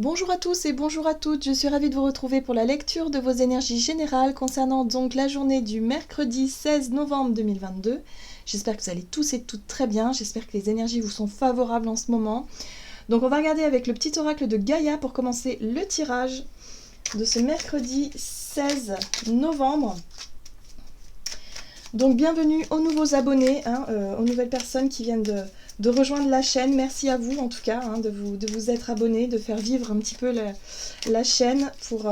Bonjour à tous et bonjour à toutes, je suis ravie de vous retrouver pour la lecture de vos énergies générales concernant donc la journée du mercredi 16 novembre 2022. J'espère que vous allez tous et toutes très bien, j'espère que les énergies vous sont favorables en ce moment. Donc on va regarder avec le petit oracle de Gaïa pour commencer le tirage de ce mercredi 16 novembre. Donc bienvenue aux nouveaux abonnés, aux nouvelles personnes qui viennent de rejoindre la chaîne. Merci à vous en tout cas de vous être abonnés, de faire vivre un petit peu la chaîne pour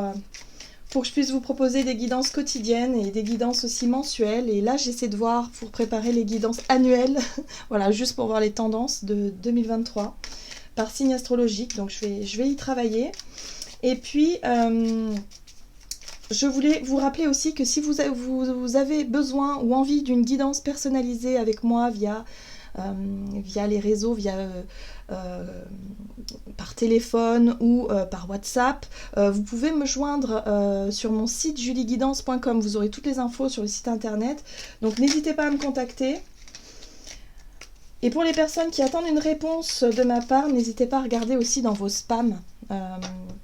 que je puisse vous proposer des guidances quotidiennes et des guidances aussi mensuelles. Et là j'essaie de voir pour préparer les guidances annuelles, voilà, juste pour voir les tendances de 2023 par signe astrologique. Donc je vais y travailler. Et puis je voulais vous rappeler aussi que si vous avez besoin ou envie d'une guidance personnalisée avec moi via les réseaux, par téléphone ou par WhatsApp, vous pouvez me joindre sur mon site julieguidance.com. Vous aurez toutes les infos sur le site internet. Donc n'hésitez pas à me contacter. Et pour les personnes qui attendent une réponse de ma part, n'hésitez pas à regarder aussi dans vos spams.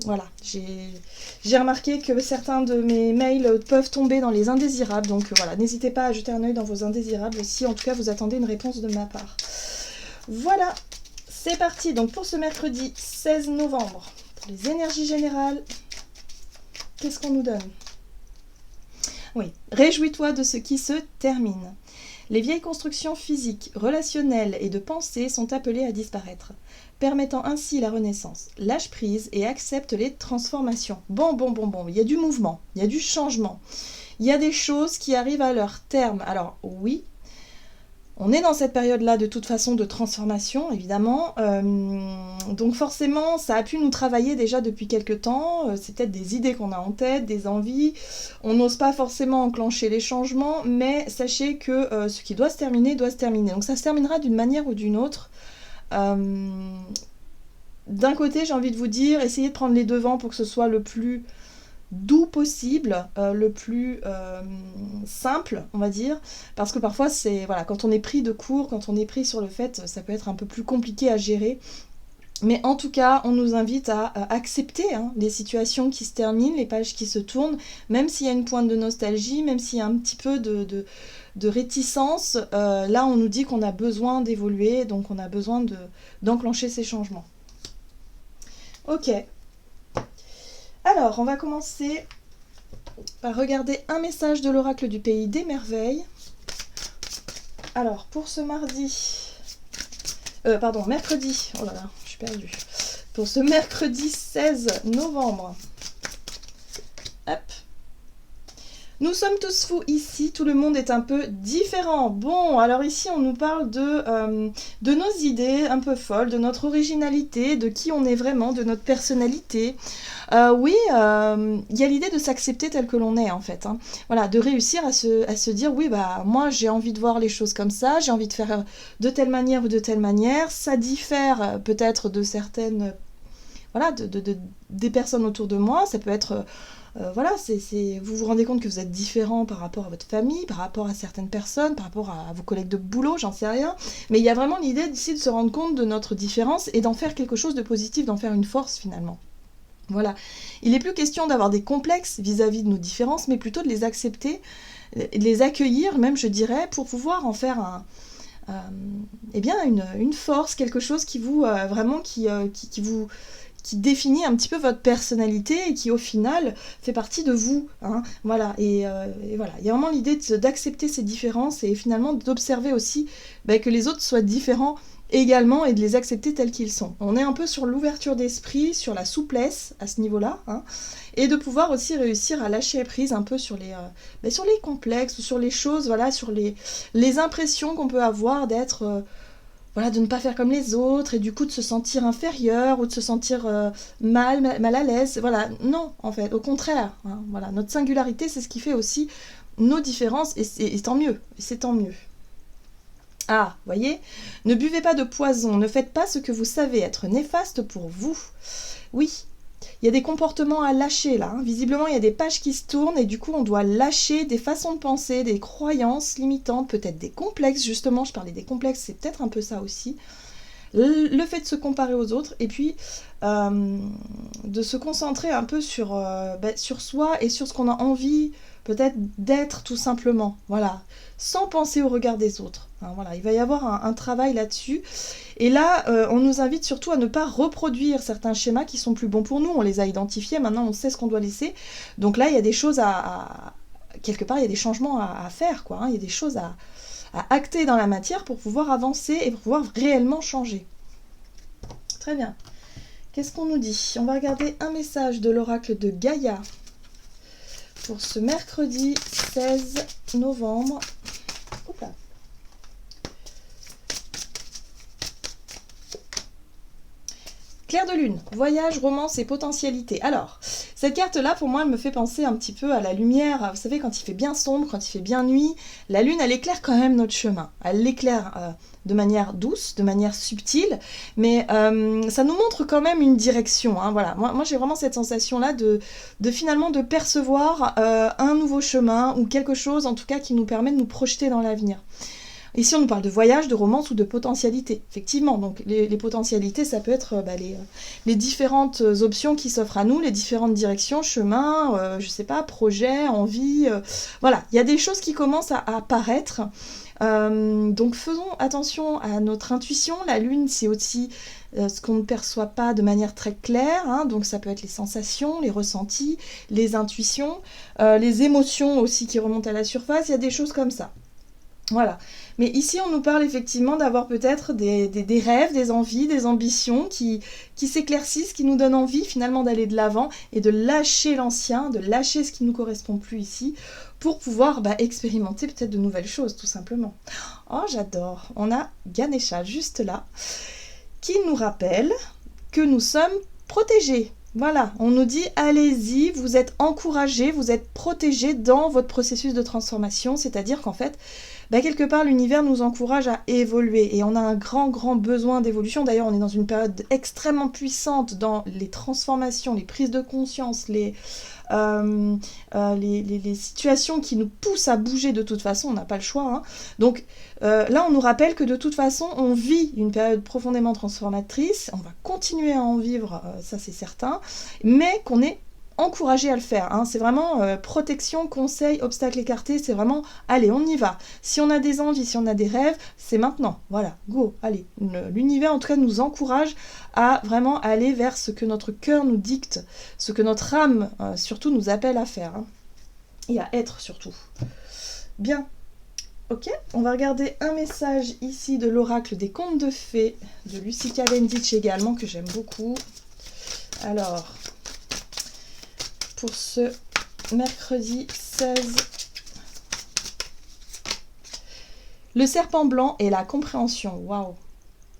Voilà, j'ai remarqué que certains de mes mails peuvent tomber dans les indésirables, donc voilà, n'hésitez pas à jeter un œil dans vos indésirables si en tout cas vous attendez une réponse de ma part. Voilà, c'est parti donc pour ce mercredi 16 novembre, pour les énergies générales, qu'est-ce qu'on nous donne? Oui, réjouis-toi de ce qui se termine. Les vieilles constructions physiques, relationnelles et de pensée sont appelées à disparaître, permettant ainsi la renaissance. Lâche prise et accepte les transformations. Bon, il y a du mouvement, il y a du changement. Il y a des choses qui arrivent à leur terme. Alors oui, on est dans cette période-là de toute façon de transformation, évidemment. Donc forcément, ça a pu nous travailler déjà depuis quelques temps. C'est peut-être des idées qu'on a en tête, des envies. On n'ose pas forcément enclencher les changements, mais sachez que ce qui doit se terminer, doit se terminer. Donc ça se terminera d'une manière ou d'une autre. D'un côté, j'ai envie de vous dire, essayez de prendre les devants pour que ce soit le plus doux possible, le plus simple, on va dire, parce que parfois c'est voilà, quand on est pris de court, quand on est pris sur le fait, ça peut être un peu plus compliqué à gérer. Mais en tout cas, on nous invite à accepter les situations qui se terminent, les pages qui se tournent, même s'il y a une pointe de nostalgie, même s'il y a un petit peu de réticence, là on nous dit qu'on a besoin d'évoluer, donc on a besoin d'enclencher ces changements. Ok. Alors, on va commencer par regarder un message de l'oracle du pays des merveilles. Alors, pour ce mercredi, oh là là, je suis perdue. Pour ce mercredi 16 novembre, hop. Nous sommes tous fous ici, tout le monde est un peu différent. Bon, alors ici on nous parle de nos idées un peu folles, de notre originalité, de qui on est vraiment, de notre personnalité. Oui, il y a l'idée de s'accepter tel que l'on est en fait. Voilà, de réussir à se dire oui, bah moi j'ai envie de voir les choses comme ça, j'ai envie de faire de telle manière ou de telle manière. Ça diffère peut-être de certaines, voilà, des personnes autour de moi. Ça peut être voilà, vous vous rendez compte que vous êtes différent par rapport à votre famille, par rapport à certaines personnes, par rapport à vos collègues de boulot, j'en sais rien. Mais il y a vraiment l'idée d'ici de se rendre compte de notre différence et d'en faire quelque chose de positif, d'en faire une force finalement. Voilà. Il n'est plus question d'avoir des complexes vis-à-vis de nos différences, mais plutôt de les accepter, de les accueillir même, je dirais, pour pouvoir en faire une force, quelque chose qui vous vraiment qui définit un petit peu votre personnalité et qui au final fait partie de vous. Voilà. Et voilà, il y a vraiment l'idée d'accepter ces différences et finalement d'observer aussi que les autres soient différents également et de les accepter tels qu'ils sont. On est un peu sur l'ouverture d'esprit, sur la souplesse à ce niveau-là, et de pouvoir aussi réussir à lâcher prise un peu sur les complexes ou sur les choses, voilà, sur les impressions qu'on peut avoir d'être voilà, de ne pas faire comme les autres et du coup de se sentir inférieur ou de se sentir mal à l'aise. Voilà, non, en fait, au contraire. Voilà, notre singularité, c'est ce qui fait aussi nos différences et tant mieux. Et c'est tant mieux. Ah, voyez, ne buvez pas de poison, ne faites pas ce que vous savez être néfaste pour vous. Oui, il y a des comportements à lâcher là. Visiblement, il y a des pages qui se tournent et du coup, on doit lâcher des façons de penser, des croyances limitantes, peut-être des complexes. Justement, je parlais des complexes, c'est peut-être un peu ça aussi. le fait de se comparer aux autres, et puis de se concentrer un peu sur soi et sur ce qu'on a envie peut-être d'être tout simplement, voilà, sans penser au regard des autres. Hein, voilà, il va y avoir un travail là-dessus. Et là, on nous invite surtout à ne pas reproduire certains schémas qui sont plus bons pour nous. On les a identifiés, maintenant on sait ce qu'on doit laisser. Donc là, il y a des choses quelque part, il y a des changements à faire, quoi. Hein, il y a des choses à acter dans la matière pour pouvoir avancer et pour pouvoir réellement changer. Très bien. Qu'est-ce qu'on nous dit? On va regarder un message de l'oracle de Gaïa pour ce mercredi 16 novembre. Hop là. Clair de lune, voyage, romance et potentialité. Alors, cette carte-là, pour moi, elle me fait penser un petit peu à la lumière. Vous savez, quand il fait bien sombre, quand il fait bien nuit, la lune, elle éclaire quand même notre chemin. Elle l'éclaire de manière douce, de manière subtile, mais ça nous montre quand même une direction. Hein, voilà. Moi j'ai vraiment cette sensation-là de finalement de percevoir un nouveau chemin ou quelque chose, en tout cas, qui nous permet de nous projeter dans l'avenir. Ici, on nous parle de voyage, de romance ou de potentialité. Effectivement, donc les potentialités, ça peut être les différentes options qui s'offrent à nous, les différentes directions, chemins, je sais pas, projets, envies. Voilà, il y a des choses qui commencent à apparaître. Donc faisons attention à notre intuition. La lune, c'est aussi ce qu'on ne perçoit pas de manière très claire. Hein, donc ça peut être les sensations, les ressentis, les intuitions, les émotions aussi qui remontent à la surface. Il y a des choses comme ça. Voilà. Mais ici, on nous parle effectivement d'avoir peut-être des rêves, des envies, des ambitions qui s'éclaircissent, qui nous donnent envie finalement d'aller de l'avant et de lâcher l'ancien, de lâcher ce qui ne nous correspond plus ici, pour pouvoir expérimenter peut-être de nouvelles choses, tout simplement. Oh, j'adore. On a Ganesha juste là, qui nous rappelle que nous sommes protégés. Voilà, on nous dit allez-y, vous êtes encouragés, vous êtes protégés dans votre processus de transformation, c'est-à-dire qu'en fait, quelque part l'univers nous encourage à évoluer et on a un grand besoin d'évolution. D'ailleurs, on est dans une période extrêmement puissante dans les transformations, les prises de conscience, les situations qui nous poussent à bouger de toute façon, on n'a pas le choix. Hein. Donc là, on nous rappelle que de toute façon, on vit une période profondément transformatrice, on va continuer à en vivre, ça c'est certain, mais qu'on est encouragé à le faire. Hein. C'est vraiment protection, conseil, obstacle écarté, c'est vraiment, allez, on y va. Si on a des envies, si on a des rêves, c'est maintenant. Voilà, go, allez. L'univers, en tout cas, nous encourage à vraiment aller vers ce que notre cœur nous dicte, ce que notre âme, surtout, nous appelle à faire. Hein. Et à être, surtout. Bien. Ok, on va regarder un message ici de l'oracle des contes de fées, de Lucie Cavendish également, que j'aime beaucoup. Alors... pour ce mercredi 16. Le serpent blanc et la compréhension. Waouh!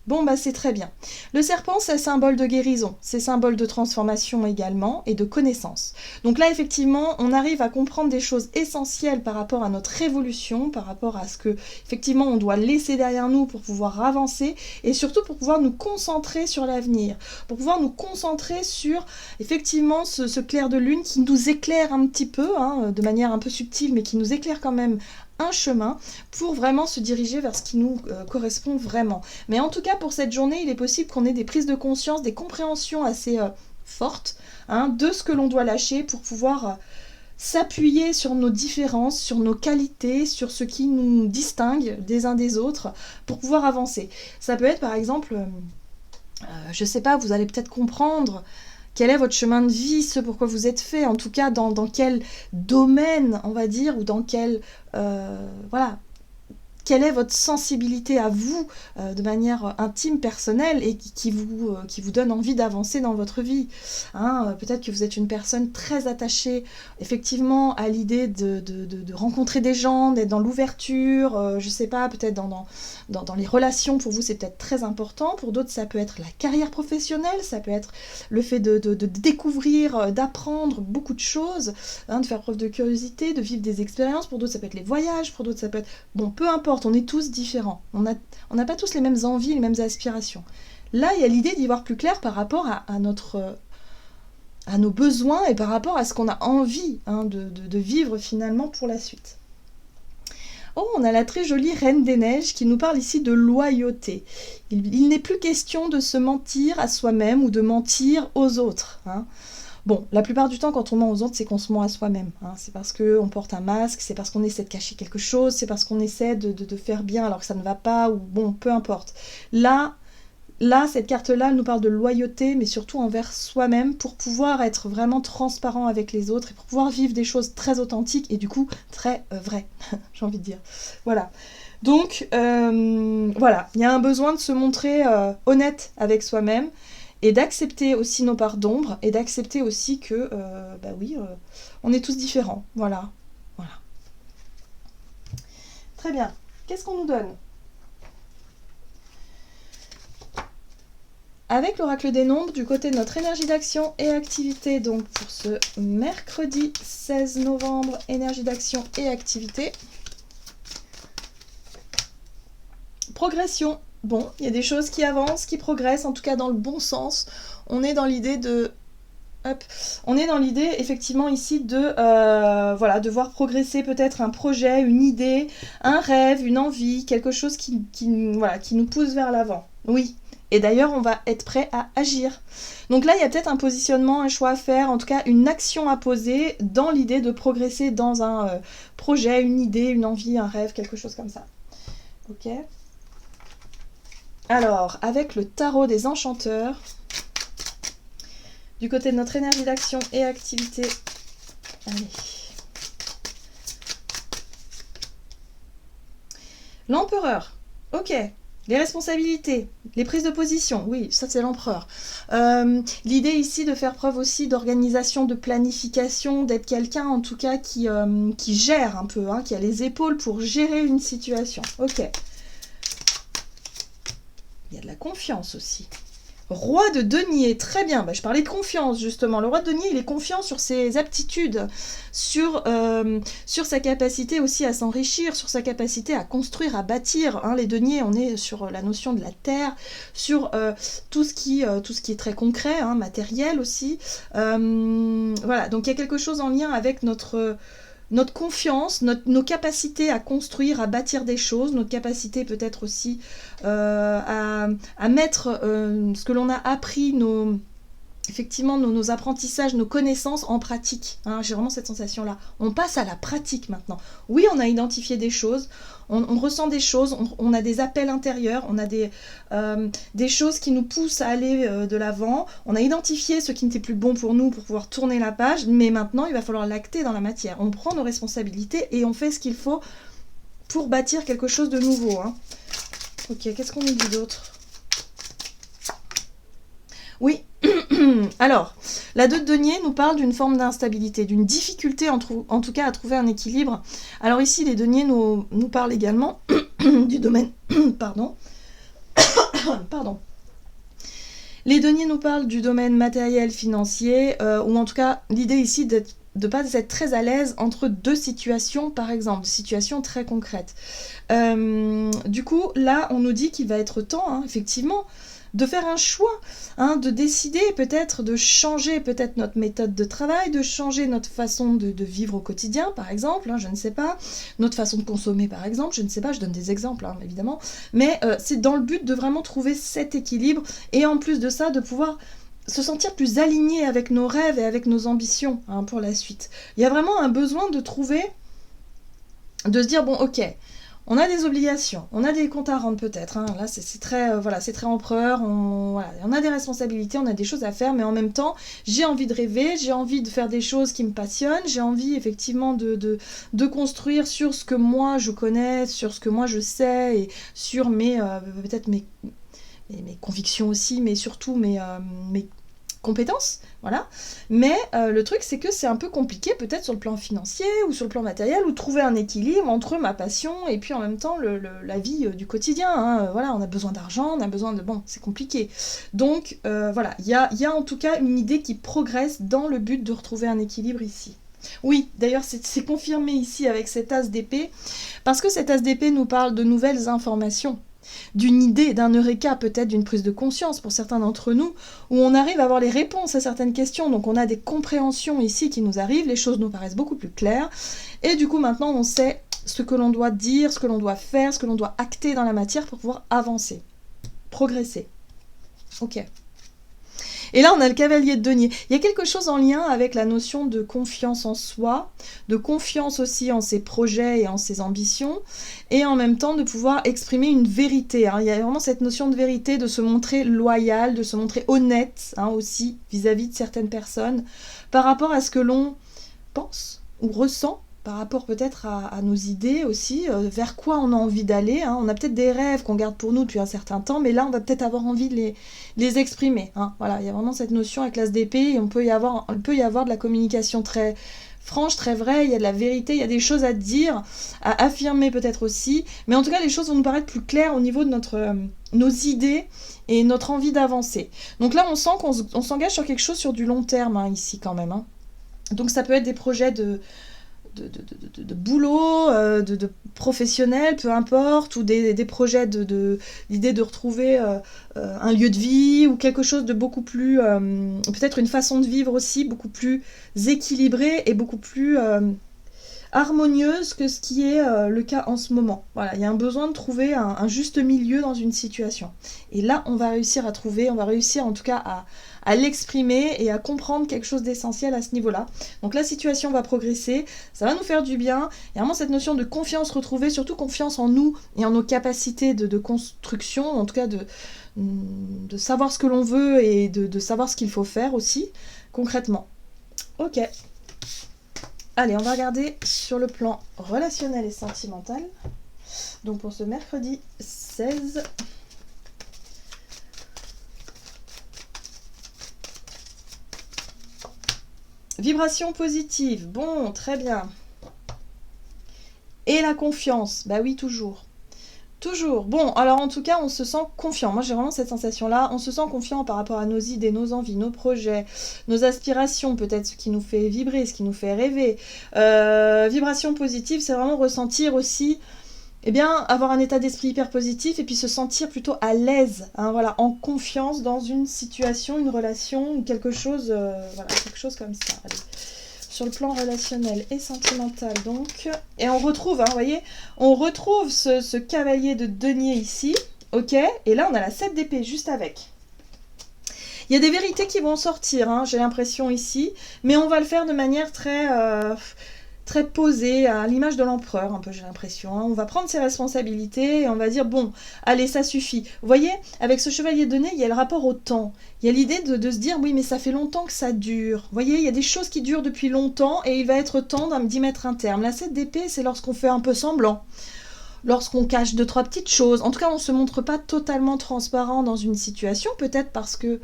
Bon, c'est très bien. Le serpent, c'est symbole de guérison, c'est symbole de transformation également et de connaissance. Donc là, effectivement, on arrive à comprendre des choses essentielles par rapport à notre évolution, par rapport à ce que, effectivement, on doit laisser derrière nous pour pouvoir avancer et surtout pour pouvoir nous concentrer sur l'avenir, pour pouvoir nous concentrer sur, effectivement, ce clair de lune qui nous éclaire un petit peu, hein, de manière un peu subtile, mais qui nous éclaire quand même un chemin pour vraiment se diriger vers ce qui nous correspond vraiment. Mais en tout cas, pour cette journée, il est possible qu'on ait des prises de conscience, des compréhensions assez fortes de ce que l'on doit lâcher pour pouvoir s'appuyer sur nos différences, sur nos qualités, sur ce qui nous distingue des uns des autres pour pouvoir avancer. Ça peut être par exemple, je sais pas, vous allez peut-être comprendre quel est votre chemin de vie, ce pourquoi vous êtes fait, en tout cas dans quel domaine, on va dire, ou dans quel... voilà, quelle est votre sensibilité à vous, de manière intime, personnelle, et qui vous donne envie d'avancer dans votre vie. Hein, peut-être que vous êtes une personne très attachée, effectivement, à l'idée de rencontrer des gens, d'être dans l'ouverture, je sais pas, peut-être dans les relations, pour vous c'est peut-être très important, pour d'autres ça peut être la carrière professionnelle, ça peut être le fait de découvrir, d'apprendre beaucoup de choses, de faire preuve de curiosité, de vivre des expériences, pour d'autres ça peut être les voyages, pour d'autres ça peut être... Bon, peu importe, on est tous différents, on n'a pas tous les mêmes envies, les mêmes aspirations. Là, il y a l'idée d'y voir plus clair par rapport à nos besoins et par rapport à ce qu'on a envie de vivre finalement pour la suite. Oh, on a la très jolie Reine des Neiges qui nous parle ici de loyauté. Il n'est plus question de se mentir à soi-même ou de mentir aux autres. Hein. Bon, la plupart du temps, quand on ment aux autres, c'est qu'on se ment à soi-même. Hein. C'est parce qu'on porte un masque, c'est parce qu'on essaie de cacher quelque chose, c'est parce qu'on essaie de faire bien alors que ça ne va pas, ou bon, peu importe. Là, cette carte-là, elle nous parle de loyauté, mais surtout envers soi-même, pour pouvoir être vraiment transparent avec les autres et pour pouvoir vivre des choses très authentiques et du coup très vraies, j'ai envie de dire. Voilà. Donc, voilà, il y a un besoin de se montrer honnête avec soi-même et d'accepter aussi nos parts d'ombre et d'accepter aussi que, bah oui, on est tous différents. Voilà. Voilà. Très bien. Qu'est-ce qu'on nous donne ? Avec l'oracle des nombres, du côté de notre énergie d'action et activité, donc pour ce mercredi 16 novembre, énergie d'action et activité. Progression. Bon, il y a des choses qui avancent, qui progressent, en tout cas dans le bon sens. On est dans l'idée de... Hop. On est dans l'idée, effectivement, ici de voilà, de voir progresser peut-être un projet, une idée, un rêve, une envie, quelque chose qui nous pousse vers l'avant. Oui. Et d'ailleurs, on va être prêt à agir. Donc là, il y a peut-être un positionnement, un choix à faire, en tout cas une action à poser dans l'idée de progresser dans un projet, une idée, une envie, un rêve, quelque chose comme ça. Ok. Alors, avec le tarot des enchanteurs, du côté de notre énergie d'action et activité, allez. L'empereur, ok. Les responsabilités, les prises de position, oui, ça c'est l'empereur. L'idée ici de faire preuve aussi d'organisation, de planification, d'être quelqu'un en tout cas qui gère un peu, hein, qui a les épaules pour gérer une situation. Ok. Il y a de la confiance aussi. Roi de denier, très bien, bah, je parlais de confiance justement. Le roi de denier, il est confiant sur ses aptitudes, sur sa capacité aussi à s'enrichir, sur sa capacité à construire, à bâtir. Hein. Les deniers, on est sur la notion de la terre, sur tout ce qui est très concret, hein, matériel aussi. Voilà, donc il y a quelque chose en lien avec notre confiance, nos capacités à construire, à bâtir des choses, notre capacité peut-être aussi à mettre ce que l'on a appris, effectivement nos apprentissages, nos connaissances en pratique. Hein, j'ai vraiment cette sensation-là. On passe à la pratique maintenant. Oui, on a identifié des choses, on ressent des choses, on a des appels intérieurs, on a des choses qui nous poussent à aller de l'avant. On a identifié ce qui n'était plus bon pour nous pour pouvoir tourner la page, mais maintenant, il va falloir l'acter dans la matière. On prend nos responsabilités et on fait ce qu'il faut pour bâtir quelque chose de nouveau. Hein. Ok, qu'est-ce qu'on nous dit d'autre ? Oui, alors, la 2 de denier nous parle d'une forme d'instabilité, d'une difficulté en tout cas à trouver un équilibre. Alors ici, les deniers nous parlent également du domaine... Pardon. Pardon. Les deniers nous parlent du domaine matériel, financier, ou en tout cas, l'idée ici de ne pas être très à l'aise entre deux situations, par exemple, situations très concrètes. Du coup, là, on nous dit qu'il va être temps, hein, effectivement, de faire un choix, hein, de décider peut-être de changer peut-être notre méthode de travail, de changer notre façon de vivre au quotidien, par exemple, hein, je ne sais pas, notre façon de consommer, par exemple, je ne sais pas, je donne des exemples, hein, évidemment, mais c'est dans le but de vraiment trouver cet équilibre, et en plus de ça, de pouvoir se sentir plus aligné avec nos rêves et avec nos ambitions, hein, pour la suite. Il y a vraiment un besoin de trouver, de se dire, bon, ok, on a des obligations, on a des comptes à rendre peut-être, hein. Là c'est très, voilà, c'est très empereur, on a des responsabilités, on a des choses à faire, mais en même temps, j'ai envie de rêver, j'ai envie de faire des choses qui me passionnent, j'ai envie effectivement de construire sur ce que moi je connais, sur ce que moi je sais, et sur peut-être mes convictions aussi, mais surtout mes compétences, voilà. Mais le truc, c'est que c'est un peu compliqué, peut-être sur le plan financier ou sur le plan matériel, ou trouver un équilibre entre ma passion et puis en même temps la vie du quotidien. Hein. Voilà, on a besoin d'argent, on a besoin de... Bon, c'est compliqué. Donc, voilà, il y a en tout cas une idée qui progresse dans le but de retrouver un équilibre ici. Oui, d'ailleurs, c'est confirmé ici avec cet as d'épée, parce que cet as d'épée nous parle de nouvelles informations. d'une idée, d'un eureka, peut-être d'une prise de conscience pour certains d'entre nous, où on arrive à avoir les réponses à certaines questions, donc on a des compréhensions ici qui nous arrivent, les choses nous paraissent beaucoup plus claires, et du coup maintenant on sait ce que l'on doit dire, ce que l'on doit faire, ce que l'on doit acter dans la matière pour pouvoir avancer, progresser. Ok. Et là, on a le cavalier de denier. Il y a quelque chose en lien avec la notion de confiance en soi, de confiance aussi en ses projets et en ses ambitions, et en même temps de pouvoir exprimer une vérité. Hein. Il y a vraiment cette notion de vérité, de se montrer loyal, de se montrer honnête aussi vis-à-vis de certaines personnes, par rapport à ce que l'on pense ou ressent, par rapport peut-être à nos idées aussi, vers quoi on a envie d'aller. Hein. On a peut-être des rêves qu'on garde pour nous depuis un certain temps, mais là, on va peut-être avoir envie de les exprimer. Hein. Voilà, il y a vraiment cette notion avec l'as d'épée, et il peut y avoir de la communication très franche, très vraie, il y a de la vérité, il y a des choses à dire, à affirmer peut-être aussi, mais en tout cas, les choses vont nous paraître plus claires au niveau de nos idées et notre envie d'avancer. Donc là, on sent qu'on s'engage sur quelque chose sur du long terme, ici quand même. Hein. Donc ça peut être des projets de boulot, de professionnel, peu importe, ou des projets l'idée de retrouver un lieu de vie, ou quelque chose de beaucoup plus, peut-être une façon de vivre aussi, beaucoup plus équilibrée et beaucoup plus harmonieuse que ce qui est le cas en ce moment. Voilà, il y a un besoin de trouver un juste milieu dans une situation. Et là, on va réussir en tout cas à l'exprimer et à comprendre quelque chose d'essentiel à ce niveau-là. Donc la situation va progresser, ça va nous faire du bien. Il y a vraiment cette notion de confiance retrouvée, surtout confiance en nous et en nos capacités de construction, en tout cas de savoir ce que l'on veut et de savoir ce qu'il faut faire aussi, concrètement. Ok. Allez, on va regarder sur le plan relationnel et sentimental. Donc pour ce mercredi 16... Vibration positive, bon, très bien. Et la confiance, bah oui, toujours. Toujours. Bon, alors en tout cas, on se sent confiant. Moi, j'ai vraiment cette sensation-là. On se sent confiant par rapport à nos idées, nos envies, nos projets, nos aspirations, peut-être ce qui nous fait vibrer, ce qui nous fait rêver. Vibration positive, c'est vraiment ressentir aussi, avoir un état d'esprit hyper positif et puis se sentir plutôt à l'aise, voilà, en confiance dans une situation, une relation ou quelque chose, quelque chose comme ça. Allez. Sur le plan relationnel et sentimental, donc. Et on retrouve, vous voyez, on retrouve ce cavalier de denier ici, ok. Et là, on a la 7 d'épée juste avec. Il y a des vérités qui vont sortir, j'ai l'impression ici, mais on va le faire de manière très posée, à l'image de l'empereur, un peu, j'ai l'impression. On va prendre ses responsabilités et on va dire, bon, allez, ça suffit. Vous voyez, avec ce chevalier de nez, il y a le rapport au temps. Il y a l'idée de se dire, oui, mais ça fait longtemps que ça dure. Vous voyez, il y a des choses qui durent depuis longtemps et il va être temps d'y mettre un terme. La 7 d'épée, c'est lorsqu'on fait un peu semblant. Lorsqu'on cache 2-3 petites choses. En tout cas, on ne se montre pas totalement transparent dans une situation, peut-être parce que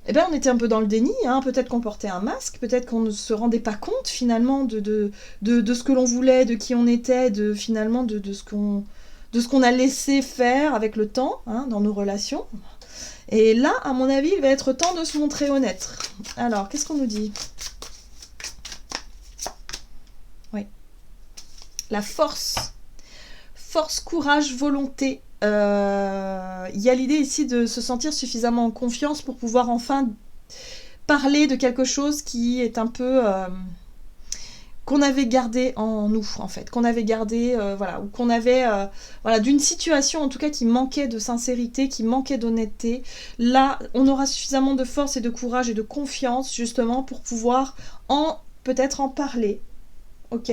on était un peu dans le déni, peut-être qu'on portait un masque, peut-être qu'on ne se rendait pas compte finalement de ce que l'on voulait, de qui on était, de ce qu'on a laissé faire avec le temps dans nos relations. Et là, à mon avis, il va être temps de se montrer honnête. Alors, qu'est-ce qu'on nous dit ? Oui. La force. Force, courage, volonté. Il y a l'idée ici de se sentir suffisamment en confiance pour pouvoir enfin parler de quelque chose qui est un peu qu'on avait gardé en nous, en fait, qu'on avait gardé, ou qu'on avait, d'une situation en tout cas qui manquait de sincérité, qui manquait d'honnêteté. Là, on aura suffisamment de force et de courage et de confiance justement pour pouvoir peut-être en parler, ok ?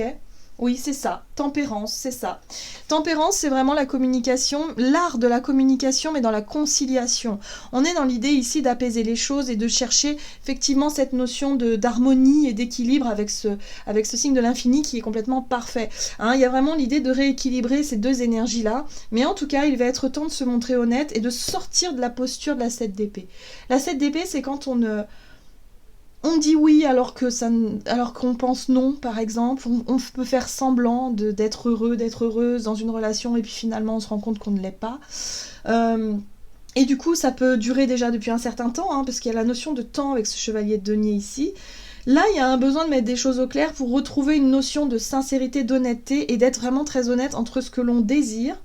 Oui, c'est ça. Tempérance, c'est ça. Tempérance, c'est vraiment la communication, l'art de la communication, mais dans la conciliation. On est dans l'idée ici d'apaiser les choses et de chercher effectivement cette notion d'harmonie et d'équilibre avec ce signe de l'infini qui est complètement parfait. Il y a vraiment l'idée de rééquilibrer ces deux énergies-là, mais en tout cas, il va être temps de se montrer honnête et de sortir de la posture de la 7 d'épée. La 7 d'épée, c'est quand on dit oui alors qu'on pense non, par exemple. On peut faire semblant d'être heureux, d'être heureuse dans une relation et puis finalement on se rend compte qu'on ne l'est pas. Et du coup, ça peut durer déjà depuis un certain temps, parce qu'il y a la notion de temps avec ce chevalier de denier ici. Là, il y a un besoin de mettre des choses au clair pour retrouver une notion de sincérité, d'honnêteté et d'être vraiment très honnête entre ce que l'on désire,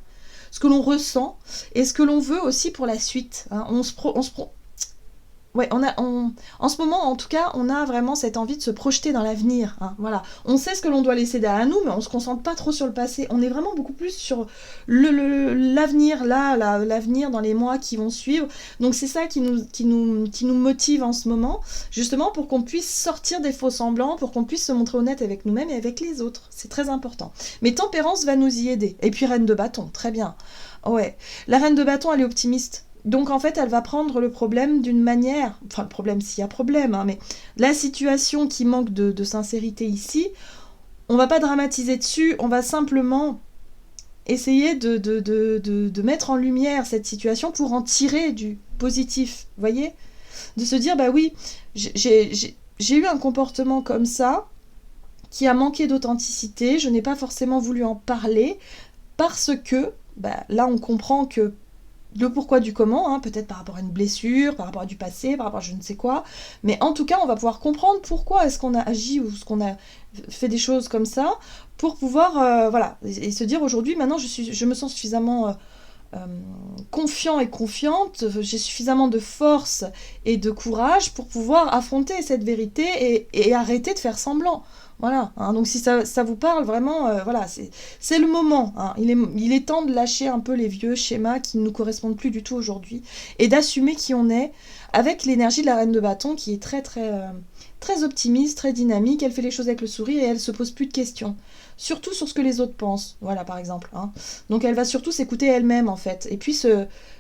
ce que l'on ressent et ce que l'on veut aussi pour la suite. Hein. Ouais, en ce moment, en tout cas, on a vraiment cette envie de se projeter dans l'avenir. Hein, voilà. On sait ce que l'on doit laisser derrière nous, mais on se concentre pas trop sur le passé. On est vraiment beaucoup plus sur l'avenir, l'avenir dans les mois qui vont suivre. Donc c'est ça qui nous motive en ce moment, justement pour qu'on puisse sortir des faux semblants, pour qu'on puisse se montrer honnête avec nous-mêmes et avec les autres. C'est très important. Mais Tempérance va nous y aider. Et puis Reine de bâton, très bien. Ouais, la Reine de bâton, elle est optimiste. Donc en fait, elle va prendre le problème d'une manière, enfin le problème s'il y a problème, hein, mais la situation qui manque de sincérité ici, on va pas dramatiser dessus, on va simplement essayer de mettre en lumière cette situation pour en tirer du positif, vous voyez? De se dire, bah oui, j'ai eu un comportement comme ça, qui a manqué d'authenticité, je n'ai pas forcément voulu en parler, parce que, bah, là on comprend que le pourquoi du comment, hein, peut-être par rapport à une blessure, par rapport à du passé, par rapport à je ne sais quoi, mais en tout cas on va pouvoir comprendre pourquoi est-ce qu'on a agi ou ce qu'on a fait des choses comme ça, pour pouvoir, voilà, et se dire aujourd'hui, maintenant je me sens suffisamment confiant et confiante, j'ai suffisamment de force et de courage pour pouvoir affronter cette vérité et arrêter de faire semblant. Voilà, hein, donc si ça vous parle vraiment, voilà, c'est le moment. Hein, il est temps de lâcher un peu les vieux schémas qui ne nous correspondent plus du tout aujourd'hui et d'assumer qui on est avec l'énergie de la Reine de bâton qui est très très très optimiste, très dynamique. Elle fait les choses avec le sourire et elle se pose plus de questions, surtout sur ce que les autres pensent. Voilà, par exemple. Hein. Donc elle va surtout s'écouter elle-même en fait, et puis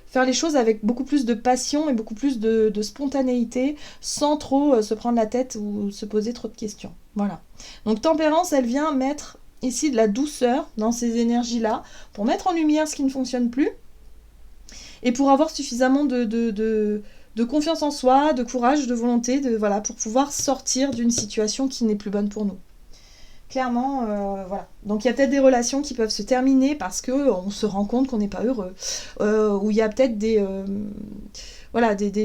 faire les choses avec beaucoup plus de passion et beaucoup plus de spontanéité, sans trop se prendre la tête ou se poser trop de questions. Voilà. Donc Tempérance, elle vient mettre ici de la douceur dans ces énergies-là, pour mettre en lumière ce qui ne fonctionne plus, et pour avoir suffisamment de confiance en soi, de courage, de volonté, voilà, pour pouvoir sortir d'une situation qui n'est plus bonne pour nous. Clairement, voilà. Donc il y a peut-être des relations qui peuvent se terminer parce qu'on se rend compte qu'on n'est pas heureux. Ou il y a peut-être des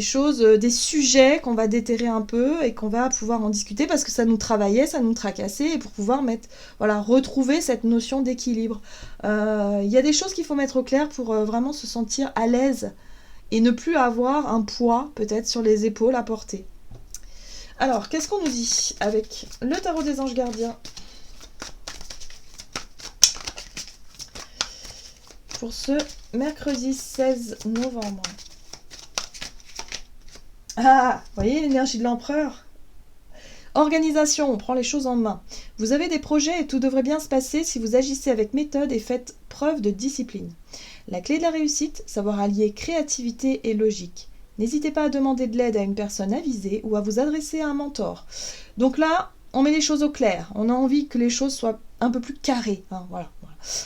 choses, des sujets qu'on va déterrer un peu et qu'on va pouvoir en discuter parce que ça nous travaillait, ça nous tracassait, et pour pouvoir retrouver cette notion d'équilibre. Il y a des choses qu'il faut mettre au clair pour vraiment se sentir à l'aise et ne plus avoir un poids peut-être sur les épaules à porter. Alors, qu'est-ce qu'on nous dit avec le tarot des anges gardiens ? Pour ce mercredi 16 novembre. Ah, vous voyez l'énergie de l'empereur ? Organisation, on prend les choses en main. Vous avez des projets et tout devrait bien se passer si vous agissez avec méthode et faites preuve de discipline. La clé de la réussite, savoir allier créativité et logique. N'hésitez pas à demander de l'aide à une personne avisée ou à vous adresser à un mentor. Donc là, on met les choses au clair. On a envie que les choses soient un peu plus carrées. Hein, voilà.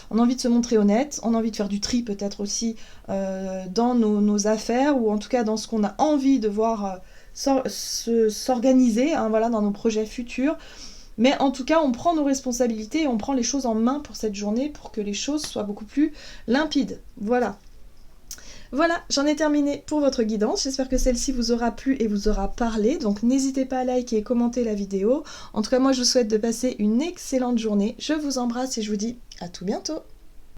On a envie de se montrer honnête, on a envie de faire du tri peut-être aussi dans nos affaires, ou en tout cas dans ce qu'on a envie de voir s'organiser, hein, voilà, dans nos projets futurs. Mais en tout cas, on prend nos responsabilités et on prend les choses en main pour cette journée pour que les choses soient beaucoup plus limpides. Voilà. Voilà, j'en ai terminé pour votre guidance. J'espère que celle-ci vous aura plu et vous aura parlé. Donc n'hésitez pas à liker et commenter la vidéo. En tout cas, moi je vous souhaite de passer une excellente journée. Je vous embrasse et je vous dis à tout bientôt.